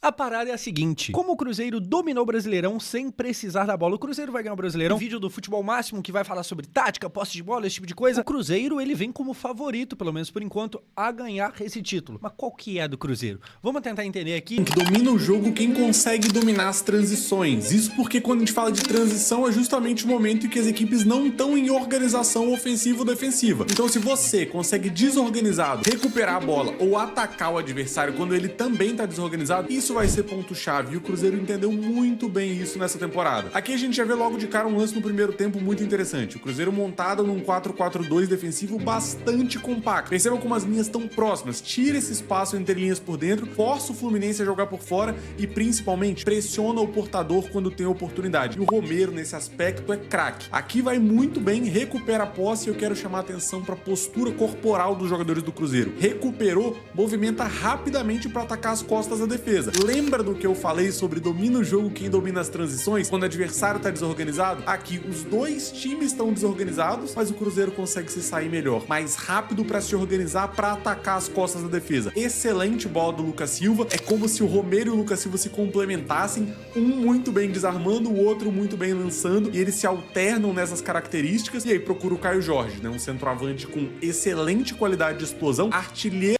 A parada é a seguinte: como o Cruzeiro dominou o Brasileirão sem precisar da bola, o Cruzeiro vai ganhar o Brasileirão. Vídeo do Futebol Máximo que vai falar sobre tática, posse de bola, esse tipo de coisa. O Cruzeiro, ele vem como favorito, pelo menos por enquanto, a ganhar esse título. Mas qual que é do Cruzeiro? Vamos tentar entender aqui. Domina o jogo quem consegue dominar as transições. Isso porque quando a gente fala de transição é justamente o momento em que as equipes não estão em organização ofensiva ou defensiva. Então se você consegue desorganizado recuperar a bola ou atacar o adversário quando ele também está desorganizado, isso vai ser ponto-chave, e o Cruzeiro entendeu muito bem isso nessa temporada. Aqui a gente já vê logo de cara um lance no primeiro tempo muito interessante. O Cruzeiro montado num 4-4-2 defensivo bastante compacto. Perceba como as linhas estão próximas, tira esse espaço entre linhas por dentro, força o Fluminense a jogar por fora e principalmente pressiona o portador quando tem oportunidade. E o Romero nesse aspecto é craque. Aqui vai muito bem, recupera a posse, e eu quero chamar a atenção para a postura corporal dos jogadores do Cruzeiro. Recuperou, movimenta rapidamente para atacar as costas da defesa. Lembra do que eu falei sobre domina o jogo quem domina as transições? Quando o adversário está desorganizado? Aqui os dois times estão desorganizados, mas o Cruzeiro consegue se sair melhor, mais rápido para se organizar para atacar as costas da defesa. Excelente bola do Lucas Silva, é como se o Romero e o Lucas Silva se complementassem, um muito bem desarmando, o outro muito bem lançando, e eles se alternam nessas características. E aí procura o Caio Jorge, né? Um centroavante com excelente qualidade de explosão, artilheiro.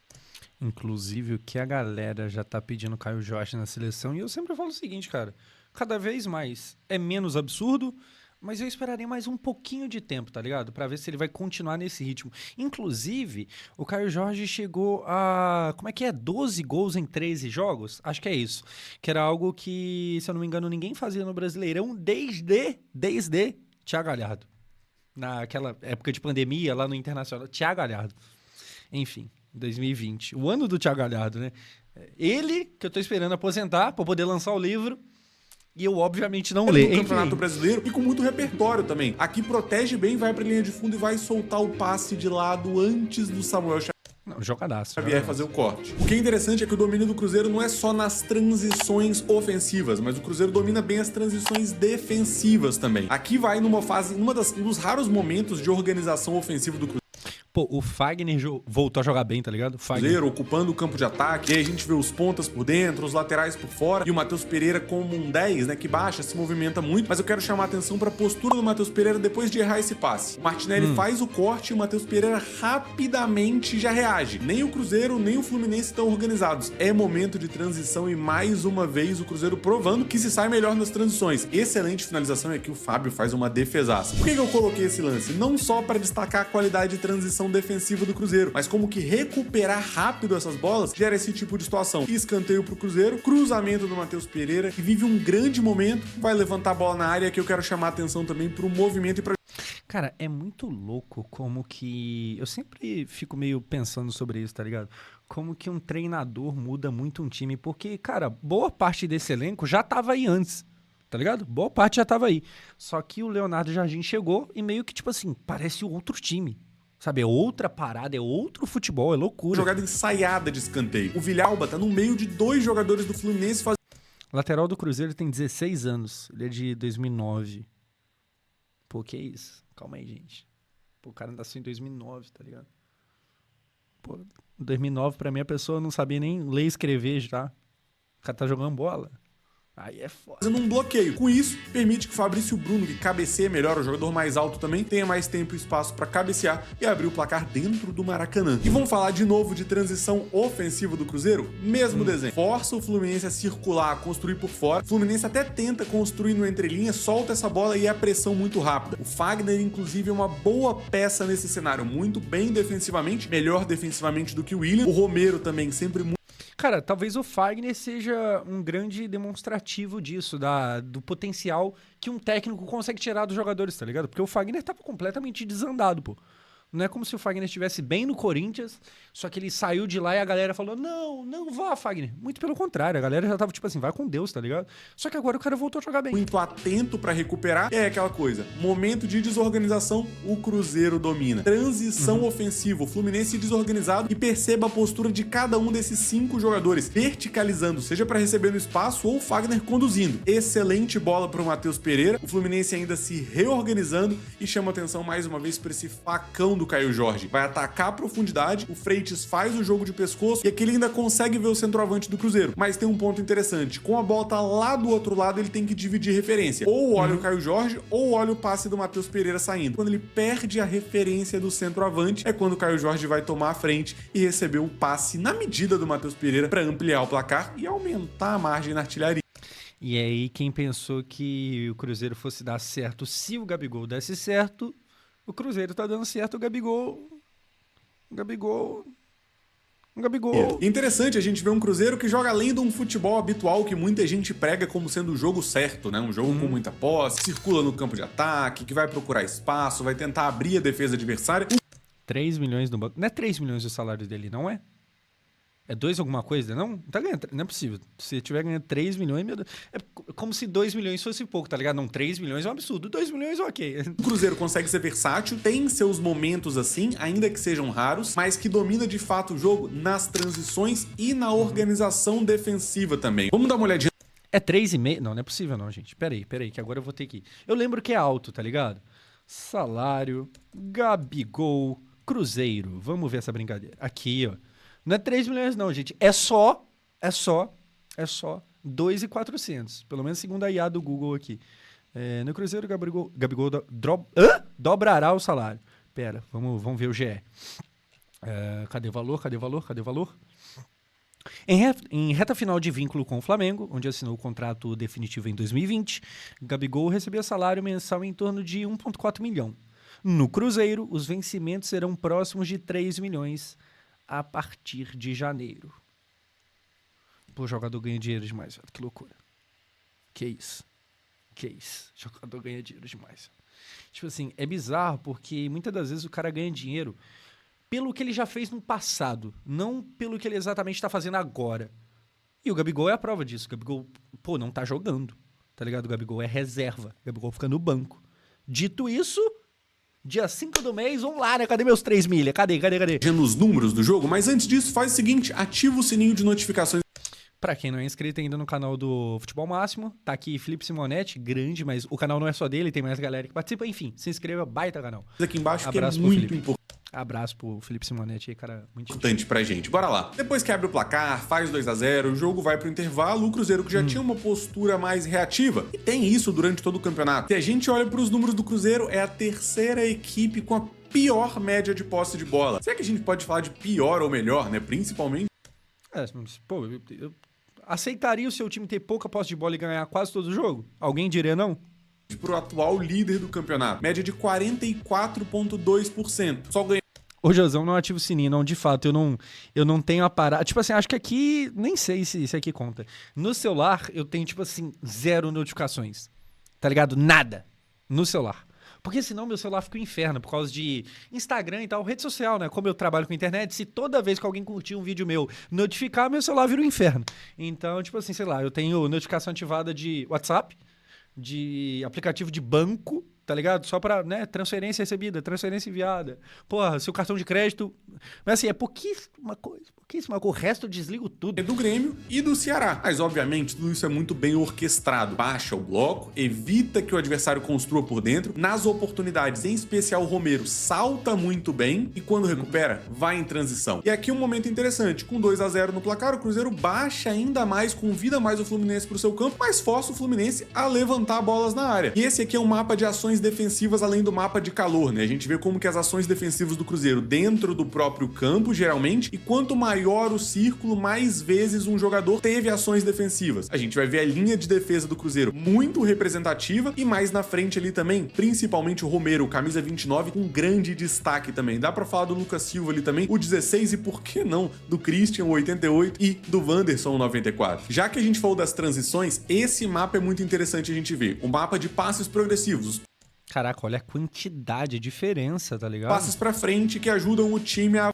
Inclusive, o que a galera já tá pedindo Caio Jorge na seleção, e eu sempre falo o seguinte, cara, cada vez mais é menos absurdo, mas eu esperaria mais um pouquinho de tempo, tá ligado? Pra ver se ele vai continuar nesse ritmo. Inclusive, o Caio Jorge chegou a, 12 gols em 13 jogos? Acho que é isso. Que era algo que, se eu não me engano, ninguém fazia no Brasileirão desde Thiago Galhardo. Naquela época de pandemia, lá no Internacional, Thiago Galhardo. Enfim, 2020. O ano do Thiago Galhardo, né? Ele, que eu tô esperando aposentar pra poder lançar o livro, e eu obviamente não leio. No Campeonato Brasileiro e com muito repertório também. Aqui protege bem, vai pra linha de fundo e vai soltar o passe de lado antes do Samuel Jogadaço. Xavier fazer o corte. O que é interessante é que o domínio do Cruzeiro não é só nas transições ofensivas, mas o Cruzeiro domina bem as transições defensivas também. Aqui vai numa fase, um dos raros momentos de organização ofensiva do Cruzeiro. Pô, o Fagner voltou a jogar bem, tá ligado? Cruzeiro ocupando o campo de ataque, e aí a gente vê os pontas por dentro, os laterais por fora, e o Matheus Pereira como um 10, né, que baixa, se movimenta muito, mas eu quero chamar a atenção para a postura do Matheus Pereira depois de errar esse passe. O Martinelli faz o corte e o Matheus Pereira rapidamente já reage. Nem o Cruzeiro, nem o Fluminense estão organizados. É momento de transição e mais uma vez o Cruzeiro provando que se sai melhor nas transições. Excelente finalização, e aqui o Fábio faz uma defesaça. Por que eu coloquei esse lance? Não só para destacar a qualidade de transição defensiva do Cruzeiro, mas como que recuperar rápido essas bolas gera esse tipo de situação. Escanteio pro Cruzeiro, cruzamento do Matheus Pereira, que vive um grande momento, vai levantar a bola na área, que eu quero chamar a atenção também pro movimento e pra... Cara, é muito louco como que... Eu sempre fico meio pensando sobre isso, tá ligado? Como que um treinador muda muito um time, porque, cara, boa parte desse elenco já tava aí antes, tá ligado? Boa parte já tava aí. Só que o Leonardo Jardim chegou e meio que, tipo assim, parece outro time. Sabe, é outra parada, é outro futebol, é loucura. Jogada ensaiada de escanteio. O Villalba tá no meio de dois jogadores do Fluminense fazendo... Lateral do Cruzeiro tem 16 anos, ele é de 2009. Pô, que isso? Calma aí, gente. Pô, o cara nasceu em 2009, tá ligado? Pô, em 2009, pra mim, a pessoa não sabia nem ler e escrever já. O cara tá jogando bola. Aí é foda. Fazendo um bloqueio. Com isso, permite que o Fabrício Bruno, que cabeceia melhor, o jogador mais alto também, tenha mais tempo e espaço para cabecear e abrir o placar dentro do Maracanã. E vamos falar de novo de transição ofensiva do Cruzeiro? Mesmo desenho. Força o Fluminense a circular, a construir por fora. O Fluminense até tenta construir no entrelinha, solta essa bola e é a pressão muito rápida. O Fagner, inclusive, é uma boa peça nesse cenário. Muito bem defensivamente, melhor defensivamente do que o William. O Romero também, sempre muito... Cara, talvez o Fagner seja um grande demonstrativo disso, do potencial que um técnico consegue tirar dos jogadores, tá ligado? Porque o Fagner tava completamente desandado, pô. Não é como se o Fagner estivesse bem no Corinthians, só que ele saiu de lá e a galera falou, não vá, Fagner. Muito pelo contrário, a galera já tava tipo assim, vai com Deus, tá ligado? Só que agora o cara voltou a jogar bem. Muito atento pra recuperar, é aquela coisa, momento de desorganização, o Cruzeiro domina. Transição ofensiva, o Fluminense desorganizado, e perceba a postura de cada um desses 5 jogadores, verticalizando, seja pra receber no espaço ou o Fagner conduzindo. Excelente bola pro Matheus Pereira, o Fluminense ainda se reorganizando e chama atenção mais uma vez pra esse facão quando o Caio Jorge vai atacar a profundidade, o Freitas faz o jogo de pescoço e aqui ele ainda consegue ver o centroavante do Cruzeiro. Mas tem um ponto interessante, com a bola tá lá do outro lado, ele tem que dividir referência. Ou olha o Caio Jorge, ou olha o passe do Matheus Pereira saindo. Quando ele perde a referência do centroavante, é quando o Caio Jorge vai tomar a frente e receber o passe na medida do Matheus Pereira para ampliar o placar e aumentar a margem na artilharia. E aí, quem pensou que o Cruzeiro fosse dar certo se o Gabigol desse certo, o Cruzeiro tá dando certo, o Gabigol. Interessante a gente ver um Cruzeiro que joga além de um futebol habitual que muita gente prega como sendo o jogo certo, né? Um jogo com muita posse, circula no campo de ataque, que vai procurar espaço, vai tentar abrir a defesa adversária. 3 milhões no banco. Não é 3 milhões o salário dele, não é? É 2 alguma coisa, não? Tá ganhando, não é possível. Se tiver ganhando 3 milhões, meu Deus. É como se 2 milhões fosse pouco, tá ligado? Não, 3 milhões é um absurdo. 2 milhões, ok. O Cruzeiro consegue ser versátil, tem seus momentos assim, ainda que sejam raros, mas que domina de fato o jogo nas transições e na organização defensiva também. Vamos dar uma olhadinha. É 3,5? Não é possível não, gente. Peraí, que agora eu vou ter que ir. Eu lembro que é alto, tá ligado? Salário, Gabigol, Cruzeiro. Vamos ver essa brincadeira. Aqui, ó. Não é 3 milhões não, gente. É só 2.400. Pelo menos segundo a IA do Google aqui. No Cruzeiro, Gabigol dobrará o salário. Pera, vamos ver o GE. Cadê o valor? Em reta final de vínculo com o Flamengo, onde assinou o contrato definitivo em 2020, Gabigol recebia salário mensal em torno de 1,4 milhão. No Cruzeiro, os vencimentos serão próximos de 3 milhões a partir de janeiro. Pô, o jogador ganha dinheiro demais, velho. Que loucura. Que isso. O jogador ganha dinheiro demais. Tipo assim, é bizarro porque muitas das vezes o cara ganha dinheiro pelo que ele já fez no passado, não pelo que ele exatamente está fazendo agora. E o Gabigol é a prova disso. O Gabigol, pô, não tá jogando, tá ligado? O Gabigol é reserva. O Gabigol fica no banco. Dito isso, dia 5 do mês, vamos lá, né? Cadê meus 3 milha? Cadê? Nos números do jogo, mas antes disso, faz o seguinte, ativa o sininho de notificações. Pra quem não é inscrito ainda no canal do Futebol Máximo, tá aqui Felipe Simonetti, grande, mas o canal não é só dele, tem mais galera que participa. Enfim, se inscreva, baita canal. Aqui embaixo, abraço que é muito importante. Abraço pro Felipe Simonetti aí, cara, muito importante pra gente. Bora lá. Depois que abre o placar, faz 2-0, o jogo vai pro intervalo, o Cruzeiro que já tinha uma postura mais reativa, e tem isso durante todo o campeonato. Se a gente olha pros números do Cruzeiro, é a terceira equipe com a pior média de posse de bola. Será que a gente pode falar de pior ou melhor, né? Principalmente. Pô, eu aceitaria o seu time ter pouca posse de bola e ganhar quase todo o jogo? Alguém diria não? Pro atual líder do campeonato. Média de 44,2%. Só ganhou. Ô, Josão, não ativa o sininho, não. De fato, eu não tenho a parada. Tipo assim, acho que aqui, nem sei se aqui conta. No celular, eu tenho, tipo assim, 0 notificações. Tá ligado? Nada. No celular. Porque senão meu celular fica um inferno por causa de Instagram e tal, rede social, né? Como eu trabalho com internet, se toda vez que alguém curtir um vídeo meu notificar, meu celular vira um inferno. Então, tipo assim, sei lá, eu tenho notificação ativada de WhatsApp, de aplicativo de banco, tá ligado? Só pra, né, transferência recebida, transferência enviada. Porra, seu cartão de crédito... Mas assim, é pouquíssima coisa. O resto eu desligo tudo. É do Grêmio e do Ceará. Mas, obviamente, tudo isso é muito bem orquestrado. Baixa o bloco, evita que o adversário construa por dentro. Nas oportunidades, em especial o Romero, salta muito bem e quando recupera, vai em transição. E aqui um momento interessante. Com 2-0 no placar, o Cruzeiro baixa ainda mais, convida mais o Fluminense pro seu campo, mas força o Fluminense a levantar bolas na área. E esse aqui é um mapa de ações defensivas além do mapa de calor, né? A gente vê como que as ações defensivas do Cruzeiro dentro do próprio campo, geralmente, e quanto maior o círculo, mais vezes um jogador teve ações defensivas. A gente vai ver a linha de defesa do Cruzeiro muito representativa e mais na frente ali também, principalmente o Romero, camisa 29, com grande destaque também. Dá pra falar do Lucas Silva ali também, o 16 e por que não, do Christian, o 88 e do Wanderson, o 94. Já que a gente falou das transições, esse mapa é muito interessante a gente ver. Um mapa de passes progressivos. Caraca, olha a quantidade, a diferença, tá ligado? Passes pra frente que ajudam o time a...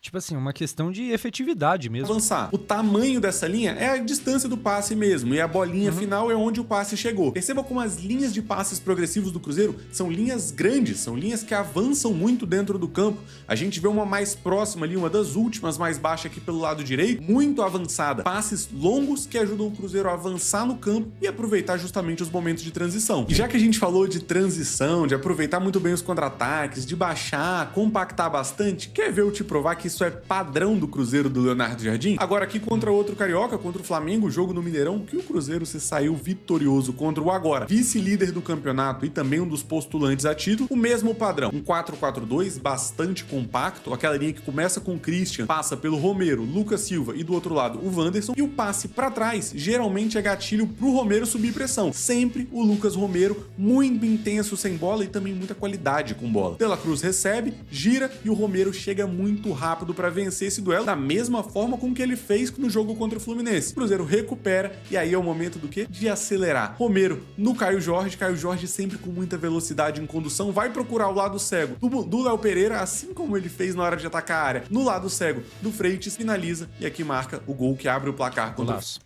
Tipo assim, uma questão de efetividade mesmo. Avançar. O tamanho dessa linha é a distância do passe mesmo, e a bolinha final é onde o passe chegou. Perceba como as linhas de passes progressivos do Cruzeiro são linhas grandes, são linhas que avançam muito dentro do campo. A gente vê uma mais próxima ali, uma das últimas mais baixa aqui pelo lado direito, muito avançada. Passes longos que ajudam o Cruzeiro a avançar no campo e aproveitar justamente os momentos de transição. E já que a gente falou de transição, de aproveitar muito bem os contra-ataques, de baixar, compactar bastante, quer ver eu te provar que isso é padrão do Cruzeiro do Leonardo Jardim? Agora aqui contra outro carioca, contra o Flamengo, jogo no Mineirão, que o Cruzeiro se saiu vitorioso contra o agora vice-líder do campeonato e também um dos postulantes a título, o mesmo padrão, um 4-4-2 bastante compacto, aquela linha que começa com o Christian, passa pelo Romero, Lucas Silva e do outro lado o Wanderson, e o passe para trás geralmente é gatilho pro Romero subir pressão. Sempre o Lucas Romero muito intenso sem bola e também muita qualidade com bola. De La Cruz recebe, gira e o Romero chega muito rápido para vencer esse duelo da mesma forma com que ele fez no jogo contra o Fluminense. O Cruzeiro recupera e aí é o momento do quê? De acelerar. Romero no Caio Jorge sempre com muita velocidade em condução, vai procurar o lado cego do Léo Pereira, assim como ele fez na hora de atacar a área. No lado cego do Freitas, finaliza e aqui marca o gol que abre o placar. Golaço.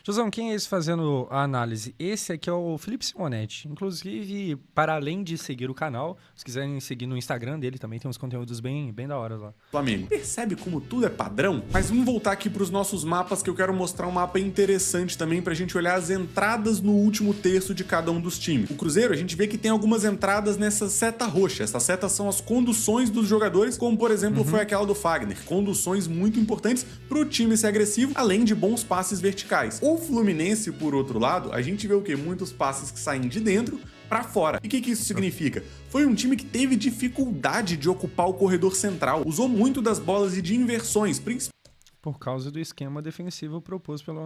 Josão, quem é esse fazendo a análise? Esse aqui é o Felipe Simonetti. Inclusive, para além de seguir o canal, se quiserem seguir no Instagram dele, também tem uns conteúdos bem da hora lá. Flamengo. Percebe como tudo é padrão? Mas vamos voltar aqui para os nossos mapas, que eu quero mostrar um mapa interessante também pra gente olhar as entradas no último terço de cada um dos times. O Cruzeiro, a gente vê que tem algumas entradas nessa seta roxa. Essas setas são as conduções dos jogadores, como por exemplo foi aquela do Fagner. Conduções muito importantes pro time ser agressivo, além de bons passes verticais. O Fluminense, por outro lado, a gente vê o quê? Muitos passes que saem de dentro para fora. E o que isso significa? Foi um time que teve dificuldade de ocupar o corredor central, usou muito das bolas e de inversões, principalmente por causa do esquema defensivo proposto pelo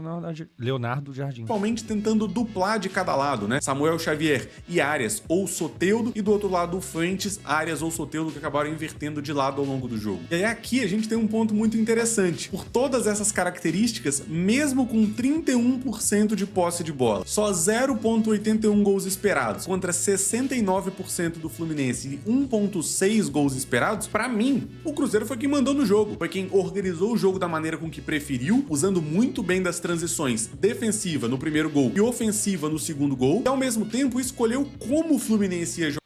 Leonardo Jardim. Principalmente tentando duplar de cada lado, né? Samuel Xavier e Arias ou Soteldo, e do outro lado o Fuentes, Arias ou Soteldo, que acabaram invertendo de lado ao longo do jogo. E aí aqui a gente tem um ponto muito interessante. Por todas essas características, mesmo com 31% de posse de bola, só 0,81 gols esperados, contra 69% do Fluminense e 1,6 gols esperados, pra mim, o Cruzeiro foi quem mandou no jogo, foi quem organizou o jogo da maneira com que preferiu, usando muito bem das transições defensiva no primeiro gol e ofensiva no segundo gol, e ao mesmo tempo escolheu como o Fluminense ia jogar.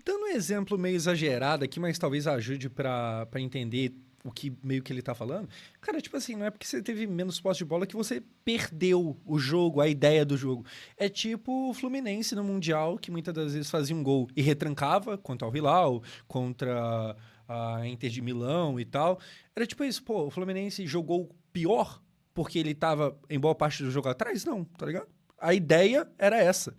Dando um exemplo meio exagerado aqui, mas talvez ajude pra entender o que meio que ele tá falando. Cara, tipo assim, não é porque você teve menos posse de bola que você perdeu o jogo, a ideia do jogo. É tipo o Fluminense no Mundial, que muitas das vezes fazia um gol e retrancava contra o Hilal, contra a Inter de Milão e tal. Era tipo isso, pô, o Fluminense jogou pior porque ele tava em boa parte do jogo atrás? Não, tá ligado? A ideia era essa.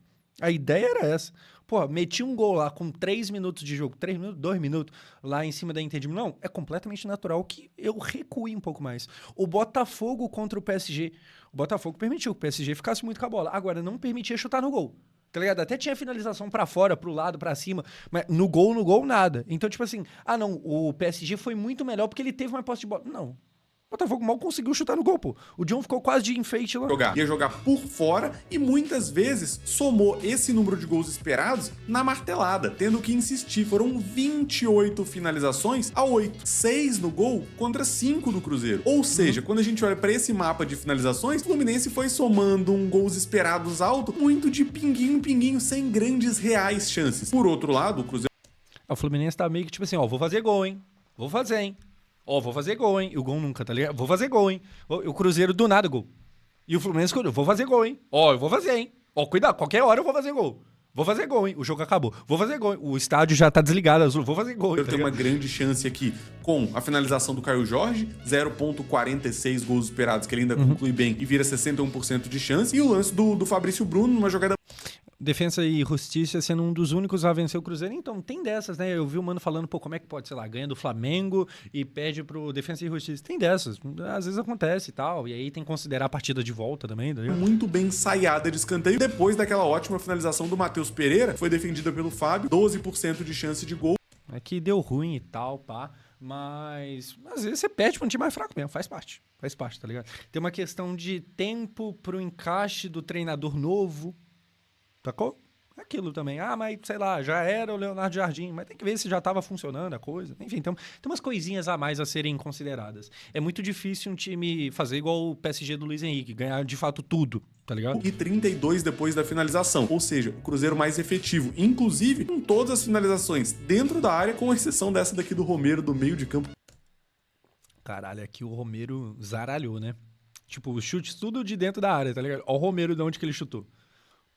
Pô, meti um gol lá com 3 minutos de jogo, 3 minutos, 2 minutos, lá em cima da Inter de Milão, é completamente natural que eu recue um pouco mais. O Botafogo contra o PSG. O Botafogo permitiu que o PSG ficasse muito com a bola. Agora, não permitia chutar no gol. Tá ligado? Até tinha finalização pra fora, pro lado, pra cima, mas no gol, nada. Então, tipo assim, não, o PSG foi muito melhor porque ele teve mais posse de bola. Não. O Botafogo mal conseguiu chutar no gol, pô. O John ficou quase de enfeite lá. Ia jogar por fora e muitas vezes somou esse número de gols esperados na martelada, tendo que insistir. Foram 28 finalizações a 8. 6 no gol contra 5 do Cruzeiro. Ou seja, quando a gente olha pra esse mapa de finalizações, o Fluminense foi somando gols esperados alto, muito de pinguinho, sem grandes reais chances. Por outro lado, o Cruzeiro... O Fluminense tá meio que tipo assim, vou fazer gol, hein? Vou fazer, hein? Vou fazer gol, hein? E o gol nunca, tá ligado? Vou fazer gol, hein? O Cruzeiro do nada, gol. E o Fluminense, vou fazer gol, hein? Eu vou fazer, hein? Cuidado, qualquer hora eu vou fazer gol. Vou fazer gol, hein? O jogo acabou. Vou fazer gol, hein? O estádio já tá desligado, azul. Vou fazer gol, hein? Eu tenho uma grande chance aqui com a finalização do Caio Jorge, 0,46 gols esperados, que ele ainda conclui bem e vira 61% de chance. E o lance do Fabrício Bruno, numa jogada... Defensa e Justiça sendo um dos únicos a vencer o Cruzeiro. Então, tem dessas, né? Eu vi o mano falando, pô, como é que pode, sei lá, ganha do Flamengo e perde pro Defensa e Justiça. Tem dessas. Às vezes acontece e tal. E aí tem que considerar a partida de volta também, tá ligado? Muito bem ensaiada de escanteio. Depois daquela ótima finalização do Matheus Pereira, foi defendida pelo Fábio, 12% de chance de gol. É que deu ruim e tal, pá. Mas às vezes você perde pra um time mais fraco mesmo. Faz parte, tá ligado? Tem uma questão de tempo pro encaixe do treinador novo. Sacou? Aquilo também. Ah, mas sei lá, já era o Leonardo Jardim, mas tem que ver se já estava funcionando a coisa. Enfim, tem umas coisinhas a mais a serem consideradas. É muito difícil um time fazer igual o PSG do Luiz Henrique, ganhar de fato tudo, tá ligado? E 32 depois da finalização, ou seja, o Cruzeiro mais efetivo, inclusive com todas as finalizações dentro da área, com exceção dessa daqui do Romero, do meio de campo. Caralho, aqui o Romero zaralhou, né? Tipo, os chutes tudo de dentro da área, tá ligado? Ó o Romero de onde que ele chutou.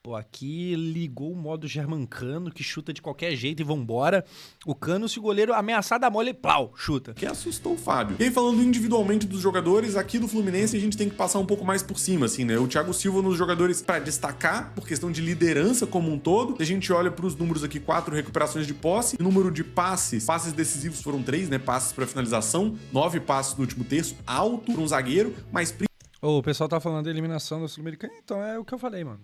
Pô, aqui ligou o modo Germancano, que chuta de qualquer jeito e vambora. O Cano, se o goleiro ameaçar dar mole, plau, chuta. Que assustou o Fábio. E aí, falando individualmente dos jogadores, aqui do Fluminense a gente tem que passar um pouco mais por cima, assim, né? O Thiago Silva nos jogadores pra destacar, por questão de liderança como um todo. A gente olha pros números aqui, 4 recuperações de posse, número de passes decisivos foram 3, né? Passes pra finalização, 9 passes no último terço, alto pra um zagueiro, mas O pessoal tá falando da eliminação da Sul-Americana, então é o que eu falei, mano.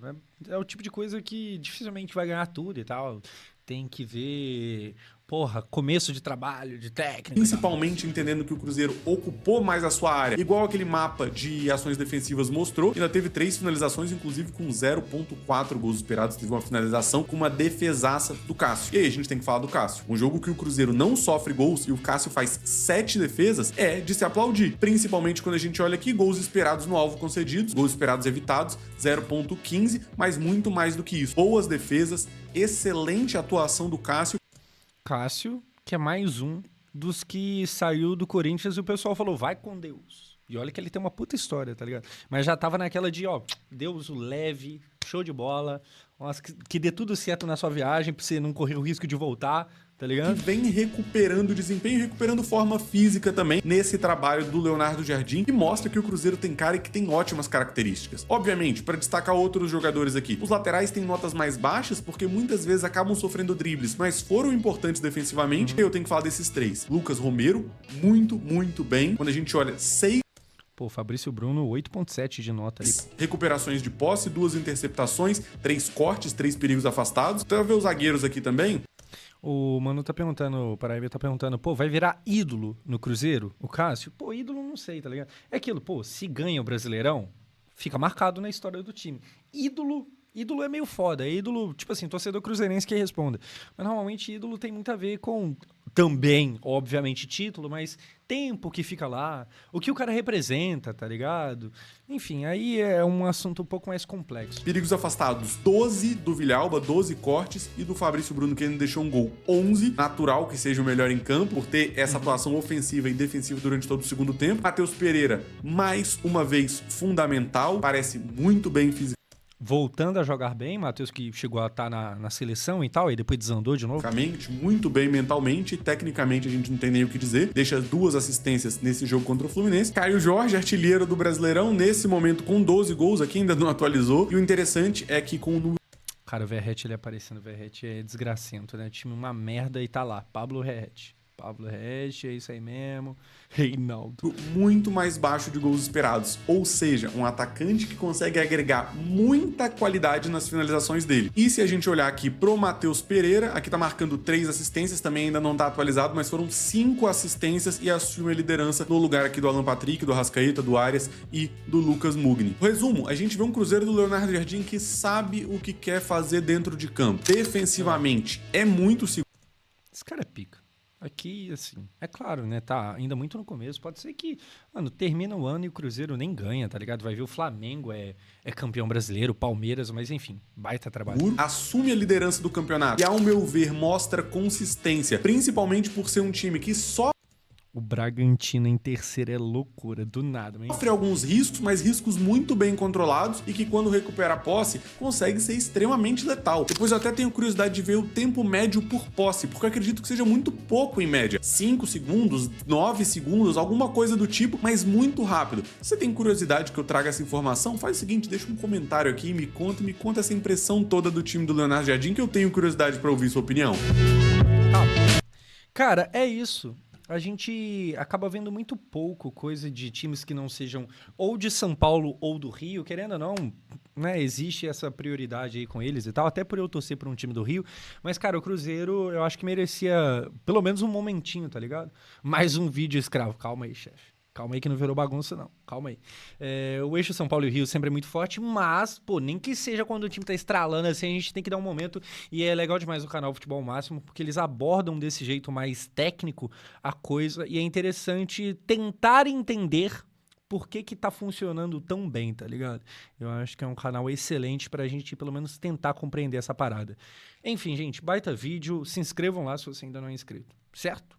É o tipo de coisa que dificilmente vai ganhar tudo e tal. Tem que ver, porra, começo de trabalho, de técnica. Principalmente entendendo que o Cruzeiro ocupou mais a sua área, igual aquele mapa de ações defensivas mostrou. Ainda teve 3 finalizações, inclusive com 0.4 gols esperados. Teve uma finalização com uma defesaça do Cássio. E aí a gente tem que falar do Cássio. Um jogo que o Cruzeiro não sofre gols e o Cássio faz 7 defesas é de se aplaudir. Principalmente quando a gente olha aqui, gols esperados no alvo concedidos, gols esperados evitados, 0.15, mas muito mais do que isso. Boas defesas, excelente atuação do Cássio. Cássio, que é mais um dos que saiu do Corinthians e o pessoal falou, vai com Deus. E olha que ele tem uma puta história, tá ligado? Mas já tava naquela de, ó, Deus o leve, show de bola, nossa, que dê tudo certo na sua viagem pra você não correr o risco de voltar, tá ligado? Que vem recuperando desempenho, recuperando forma física também nesse trabalho do Leonardo Jardim, que mostra que o Cruzeiro tem cara e que tem ótimas características. Obviamente, para destacar outros jogadores aqui, os laterais têm notas mais baixas porque muitas vezes acabam sofrendo dribles, mas foram importantes defensivamente. Eu tenho que falar desses 3. Lucas Romero, muito bem. Quando a gente olha 6 Pô, Fabrício Bruno, 8.7 de nota ali. recuperações de posse, 2 interceptações, 3 cortes, 3 perigos afastados. Então, ver os zagueiros aqui também. O Manu tá perguntando, o Paraíba tá perguntando, pô, vai virar ídolo no Cruzeiro? O Cássio? Pô, ídolo não sei, tá ligado? É aquilo, pô, se ganha o Brasileirão, fica marcado na história do time. Ídolo é meio foda. Ídolo, tipo assim, torcedor cruzeirense que responda. Mas normalmente ídolo tem muito a ver com também, obviamente, título, mas tempo que fica lá, o que o cara representa, tá ligado? Enfim, aí é um assunto um pouco mais complexo. Perigos afastados, 12 do Villalba, 12 cortes, e do Fabrício Bruno, que ainda deixou um gol, 11. Natural que seja o melhor em campo, por ter essa atuação ofensiva e defensiva durante todo o segundo tempo. Matheus Pereira, mais uma vez, fundamental, parece muito bem fisicamente. Voltando a jogar bem, Matheus, que chegou a estar na seleção e tal, e depois desandou de novo. Muito bem mentalmente, tecnicamente a gente não tem nem o que dizer. Deixa 2 assistências nesse jogo contra o Fluminense. Caio Jorge, artilheiro do Brasileirão, nesse momento com 12 gols, aqui ainda não atualizou. E o interessante é que com o número... Cara, o Verratti, ele aparecendo, o Verratti é desgracento, né? Time uma merda e tá lá, Pablo Verratti, é isso aí mesmo. Reinaldo. Muito mais baixo de gols esperados. Ou seja, um atacante que consegue agregar muita qualidade nas finalizações dele. E se a gente olhar aqui pro Matheus Pereira, aqui tá marcando 3 assistências, também ainda não tá atualizado, mas foram 5 assistências e assume a liderança no lugar aqui do Alan Patrick, do Arrascaeta, do Arias e do Lucas Mugni. Resumo, a gente vê um Cruzeiro do Leonardo Jardim que sabe o que quer fazer dentro de campo. Defensivamente, é muito seguro. Esse cara é pica. Aqui, assim, é claro, né? Tá ainda muito no começo. Pode ser que, mano, termina o ano e o Cruzeiro nem ganha, tá ligado? Vai ver o Flamengo é campeão brasileiro, Palmeiras, mas enfim, baita trabalho. Assume a liderança do campeonato e, ao meu ver, mostra consistência, principalmente por ser um time que só O Bragantino em terceiro é loucura, do nada. Mas... sofre alguns riscos, mas riscos muito bem controlados e que quando recupera a posse, consegue ser extremamente letal. Depois eu até tenho curiosidade de ver o tempo médio por posse, porque eu acredito que seja muito pouco em média. 5 segundos, 9 segundos, alguma coisa do tipo, mas muito rápido. Se você tem curiosidade que eu traga essa informação, faz o seguinte, deixa um comentário aqui e me conta essa impressão toda do time do Leonardo Jardim, que eu tenho curiosidade para ouvir sua opinião. Cara, é isso. A gente acaba vendo muito pouco coisa de times que não sejam ou de São Paulo ou do Rio, querendo ou não, né, existe essa prioridade aí com eles e tal, até por eu torcer para um time do Rio, mas, cara, o Cruzeiro eu acho que merecia pelo menos um momentinho, tá ligado? Mais um vídeo escravo. Calma aí, chefe. Calma aí que não virou bagunça, não. Calma aí. O eixo São Paulo e Rio sempre é muito forte, mas, pô, nem que seja quando o time tá estralando assim, a gente tem que dar um momento. E é legal demais o canal Futebol Máximo, porque eles abordam desse jeito mais técnico a coisa. E é interessante tentar entender por que tá funcionando tão bem, tá ligado? Eu acho que é um canal excelente pra gente, pelo menos, tentar compreender essa parada. Enfim, gente, baita vídeo. Se inscrevam lá se você ainda não é inscrito, certo?